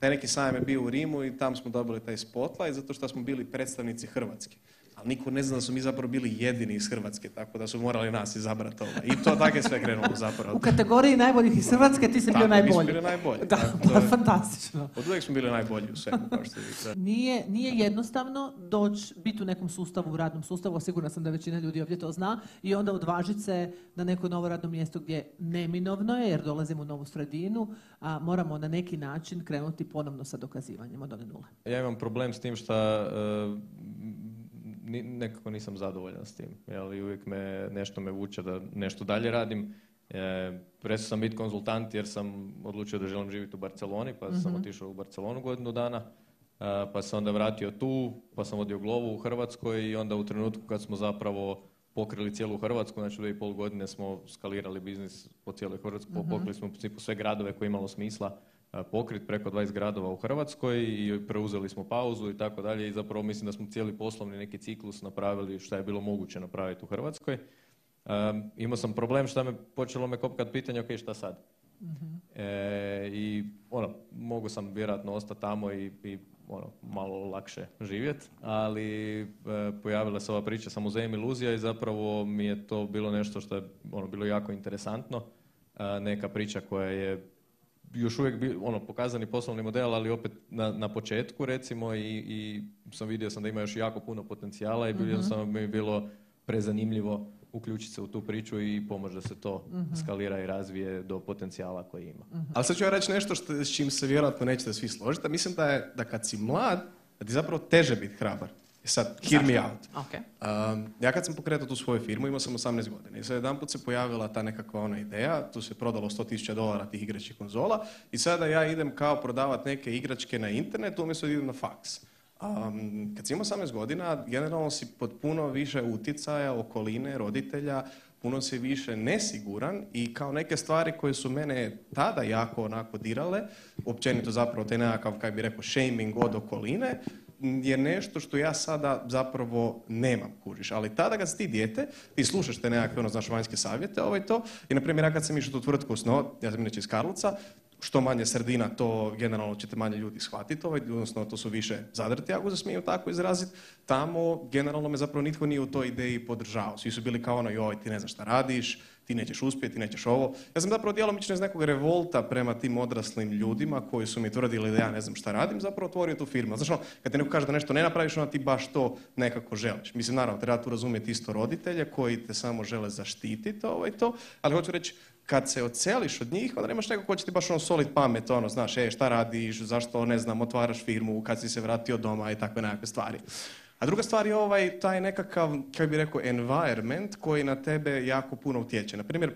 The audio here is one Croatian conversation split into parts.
Taj neki sajam je bio u Rimu i tam smo dobili taj spotlight zato što smo bili predstavnici Hrvatske. Ali niko ne zna da su mi zapravo bili jedini iz Hrvatske, tako da su morali nas izabrati. I to tako je sve krenulo zapravo. U kategoriji najboljih iz Hrvatske ti si bio najbolji. Mi smo bili najbolji. Da, fantastično. Od uvijek smo bili najbolji u svemu, kao što vidite. Nije jednostavno biti u nekom sustavu, u radnom sustavu, a sigurna sam da većina ljudi ovdje to zna, i onda odvažiti se na neko novo radno mjesto gdje neminovno je, jer dolazimo u novu sredinu, a moramo na neki način krenuti ponovno sa dokazivanjem od one nule. Ja imam problem s tim što nekako nisam zadovoljan s tim. Uvijek nešto me vuče da nešto dalje radim. Prestao sam biti konzultant jer sam odlučio da želim živjeti u Barceloni, pa sam otišao u Barcelonu godinu dana, pa sam onda vratio tu, pa sam vodio Glovu u Hrvatskoj i onda u trenutku kad smo zapravo pokrili cijelu Hrvatsku, znači 2,5 godine smo skalirali biznis po cijeloj Hrvatskoj, pokrili smo u principu sve gradove koje imalo smisla pokriti, preko 20 gradova u Hrvatskoj, i preuzeli smo pauzu i tako dalje, i zapravo mislim da smo cijeli poslovni neki ciklus napravili što je bilo moguće napraviti u Hrvatskoj. Imao sam problem što počelo me kopkat pitanje, ok, šta sad? I mogu sam vjerojatno ostati tamo i malo lakše živjeti, ali pojavila se ova priča sa muzejem iluzija i zapravo mi je to bilo nešto što je bilo jako interesantno. Neka priča koja je još uvijek pokazani poslovni model, ali opet na početku recimo, i vidio sam da ima još jako puno potencijala i jednostavno mi je bilo prezanimljivo uključiti se u tu priču i pomoći da se to skalira i razvije do potencijala koji ima. Ali sad ću ja reći nešto s čim se vjerojatno nećete svi složiti, a mislim da kad si mlad, da ti zapravo teže biti hrabar. Sad, hear me out. Okay. Ja kad sam pokretao tu svoju firmu, imao sam 18 godina i sad jedanput se pojavila ta nekakva ideja, tu se prodalo $100,000 tih igračkih konzola i sada ja idem kao prodavati neke igračke na internetu umjesto da idem na faks. Kad si imao 18 godina, generalno si pod puno više utjecaja, okoline, roditelja, puno si više nesiguran i kao neke stvari koje su mene tada jako onako dirale, općenito zapravo taj nekakav, kako bi rekao, shaming od okoline, je nešto što ja sada zapravo nemam, kužiš. Ali tada kad si ti dijete, ti slušaš te nekakve vanjske savjete, i na primjer ja kad sam išao tu tvrtku osnovati, ja sam inače iz Karlovca, što manje sredina, to generalno ćete manje ljudi shvatiti, odnosno to su više zadrti, ako se smijem tako izraziti. Tamo generalno me zapravo nitko nije u toj ideji podržao. Svi su bili kao joj, ti ne znaš šta radiš, ti nećeš uspjeti, ti nećeš ovo. Ja sam zapravo djelomično iz nekog revolta prema tim odraslim ljudima koji su mi tvrdili da ja ne znam šta radim, zapravo otvorio tu firmu. Znaš, kad ti neko kaže da nešto ne napraviš, onda ti baš to nekako želiš. Mislim, naravno, treba tu razumjeti isto roditelje koji te samo žele zaštititi ali hoću reći, kad se odseliš od njih, onda nemaš nekog ko će ti baš solit pamet, znaš, šta radiš, zašto, ne znam, otvaraš firmu, kad si se vratio doma i takve nekakve stvari. A druga stvar je taj nekakav, kako bi rekao, environment koji na tebe jako puno utječe. Na primjer,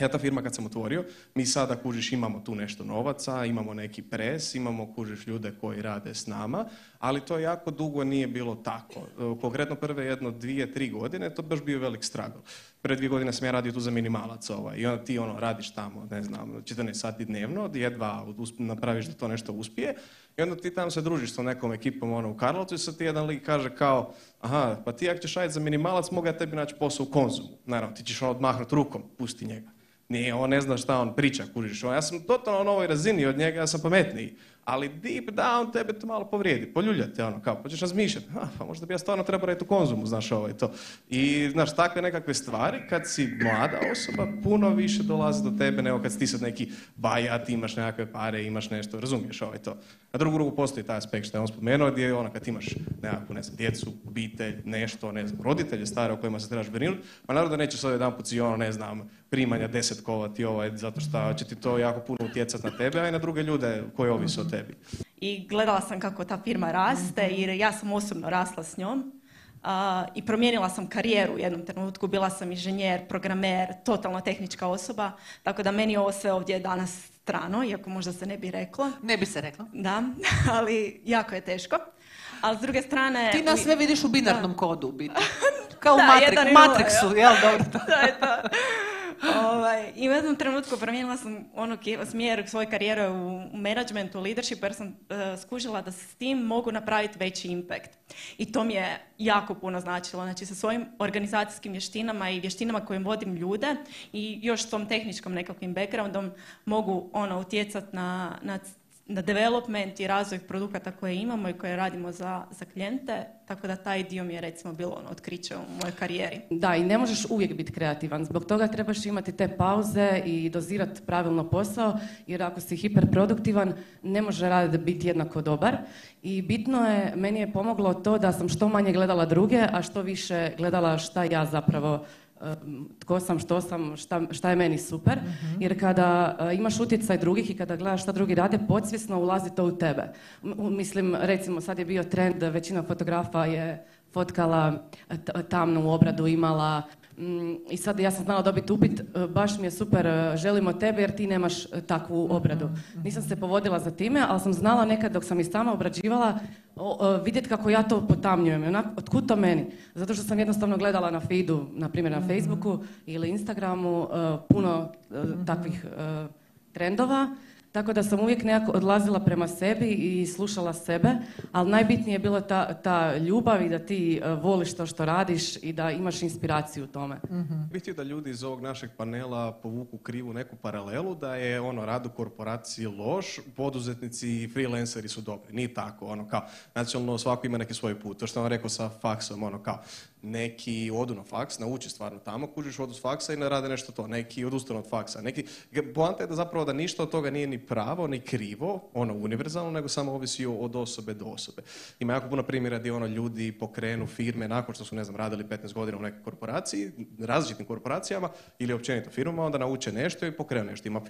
ja ta firma kad sam otvorio, mi sada, kužiš, imamo tu nešto novaca, imamo neki pres, imamo, kužiš, ljude koji rade s nama, ali to jako dugo nije bilo tako. Konkretno prve 1, 2, 3 godine, to baš bio velik struggle. Prve 2 godine sam ja radio tu za minimalac i onda ti radiš tamo, ne znam, 14 sati dnevno, jedva napraviš da to nešto uspije i onda ti tamo se družiš s nekom ekipom u Karlovcu i sad ti jedan lik kaže kao, aha, pa ti ako ćeš raditi za minimalac, mogu ja tebi naći posao u Konzumu. Naravno, ti ćeš odmahnuti rukom, pusti njega. Nije, on ne zna šta on priča, kužiš. Ja sam totalno na novoj razini od njega, ja sam pametniji. Ali deep down tebe to malo povrijedi, poljuljate, pa ćeš razmišljati, pa možda bi ja stvarno trebao raditi u Konzumu, znaš, to. I, znaš, takve nekakve stvari, kad si mlada osoba, puno više dolazi do tebe nego kad si ti sad neki bajat, imaš nekakve pare, imaš nešto, razumiješ, to. Na drugu postoji taj aspekt što je on spomenuo, gdje je kad imaš nekakvu, ne znam, djecu, obitelj, nešto, ne znam, roditelje stare o kojima se trebaš brinuti, a naravno da nećeš jedan put si ne znam, primanja 10 kovati zato što će ti to jako puno utjecati na tebe, a i na druge ljude koji ovise o tebi. I gledala sam kako ta firma raste jer ja sam osobno rasla s njom i promijenila sam karijeru u jednom trenutku. Bila sam inženjer, programer, totalno tehnička osoba, tako da meni ovo sve ovdje je danas strano, iako možda se ne bi reklo. Ne bi se reklo. Da, ali jako je teško. Ali s druge strane... Ti nas sve vidiš u binarnom kodu, u biti. Kao u Matrixu, jel dobro? Da, je to. I u jednom trenutku promijenila sam smjer svoje karijere u menadžmentu, u leadershipu, jer sam skužila da s tim mogu napraviti veći impact. I to mi je jako puno značilo. Znači, sa svojim organizacijskim vještinama i vještinama kojim vodim ljude i još s tom tehničkom nekakvim backgroundom mogu utjecati na na development i razvoj produkata koje imamo i koje radimo za klijente, tako da taj dio mi je recimo bilo ono otkriće u mojoj karijeri. Da, i ne možeš uvijek biti kreativan. Zbog toga trebaš imati te pauze i dozirati pravilno posao, jer ako si hiperproduktivan, ne može raditi biti jednako dobar. I bitno je, meni je pomoglo to da sam što manje gledala druge, a što više gledala šta ja zapravo tko sam, što sam, šta je meni super. Jer kada imaš utjecaj drugih i kada gledaš šta drugi rade, podsvjesno ulazi to u tebe. Mislim, recimo, sad je bio trend, većina fotografa je fotkala tamnu obradu, imala i sad ja sam znala dobiti upit, baš mi je super, želimo tebe jer ti nemaš takvu obradu. Nisam se povodila za time, ali sam znala nekad dok sam i sama obrađivala vidjeti kako ja to potamnjujem. Otkud to meni? Zato što sam jednostavno gledala na feedu, na primjer na Facebooku ili Instagramu, puno takvih trendova. Tako da sam uvijek nekako odlazila prema sebi i slušala sebe, ali najbitnije je bilo ta ljubav i da ti voliš to što radiš i da imaš inspiraciju u tome. Bih htio da ljudi iz ovog našeg panela povuku krivu neku paralelu, da je rad u korporaciji loš, poduzetnici i freelanceri su dobri. Nije tako, kao, nacionalno svako ima neki svoj put. To što vam rekao sa faksom, kao, neki odu na faks, nauči stvarno tamo, kužiš odu s faksa i ne rade nešto to. Neki odustanu od faksa. Poanta je da zapravo da ništa od toga nije ni pravo, ni krivo, univerzalno, nego samo ovisi od osobe do osobe. Ima jako puno primjera gdje ljudi pokrenu firme nakon što su, radili 15 godina u nekoj korporaciji, različitim korporacijama ili općenito firmama, onda nauče nešto i pokrenu nešto. Ima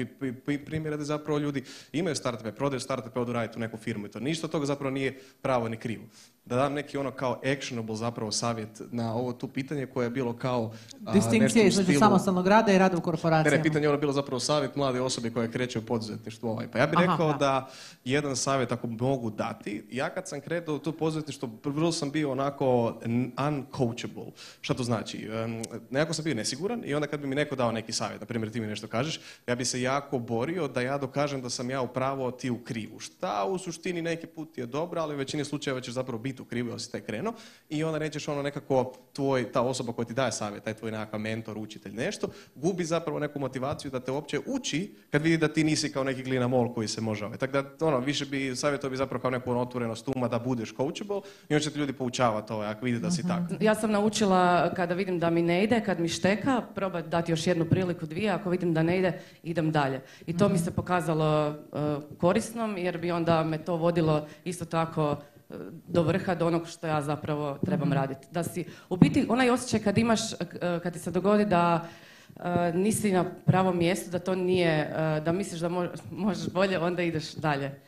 primjera da zapravo ljudi imaju startupe, prodaju startupe, odu raditi u neku firmu i to. Ništa od toga zapravo nije pravo ni krivo. Da dam neki kao actionable zapravo savjet na ovo tu pitanje koje je bilo kao distinkcija između samostalnog rada i rada u korporacijama. Ne, pitanje je bilo zapravo savjet mlade osobe koje kreće u poduzetništvo. Pa ja bih rekao da jedan savjet ako mogu dati, ja kad sam kretao u to poduzetništvo, prvo sam bio onako uncoachable. Šta to znači? Nekako sam bio nesiguran i onda kad bi mi neko dao neki savjet, na primjer ti mi nešto kažeš, ja bi se jako borio da ja dokažem da sam ja u pravu, a ti u krivu. Šta u suštini neki put je dobro, ali u većini slučajeva ćeš zapravo biti u krivu, jer si taj krenuo i onda nećeš nekako ta osoba koja ti daje savjet, taj tvoj nekakav mentor, učitelj, nešto, gubi zapravo neku motivaciju da te uopće uči kad vidi da ti nisi kao neki glina mol koji se može. Tako da više bi savjetovao bi zapravo kao neku otvorenost uma da budeš coachable i onda će ti ljudi poučavati ako vidi da si tako. Ja sam naučila kada vidim da mi ne ide, kad mi šteka, probati dati još jednu priliku, dvije, ako vidim da ne ide, idem dalje. I to mi se pokazalo korisnom jer bi onda me to vodilo isto tako do vrha, do onog što ja zapravo trebam raditi. Da si, u biti, onaj osjećaj kad ti se dogodi da nisi na pravom mjestu, da to nije, da misliš da možeš bolje, onda ideš dalje.